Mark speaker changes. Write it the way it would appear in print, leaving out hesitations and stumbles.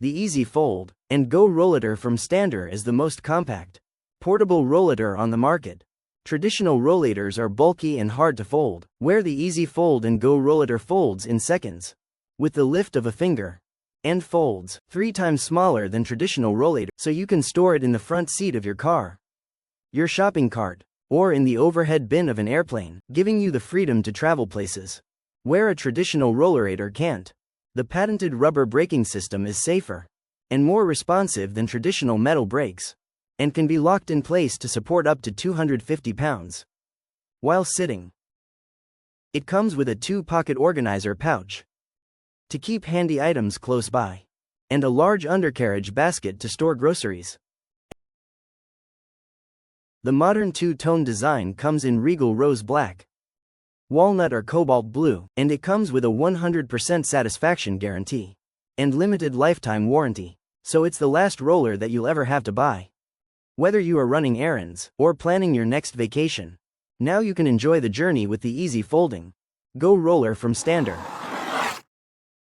Speaker 1: The EZ Fold-n-Go Rollator from Stander is the most compact, portable rollator on the market. Traditional rollators are bulky and hard to fold, where the EZ Fold-n-Go Rollator folds in seconds, with the lift of a finger, and folds 3 times smaller than traditional rollator, so you can store it in the front seat of your car, your shopping cart, or in the overhead bin of an airplane, giving you the freedom to travel places where a traditional rollator can't. The patented rubber braking system is safer and more responsive than traditional metal brakes, and can be locked in place to support up to 250 pounds while sitting. It comes with a 2-pocket organizer pouch to keep handy items close by, and a large undercarriage basket to store groceries. The modern 2-tone design comes in regal rose black, walnut or cobalt blue, and it comes with a 100% satisfaction guarantee and limited lifetime warranty, so it's the last roller that you'll ever have to buy. Whether you are running errands or planning your next vacation, now you can enjoy the journey with the EZ Fold-n-Go Roller from Stander.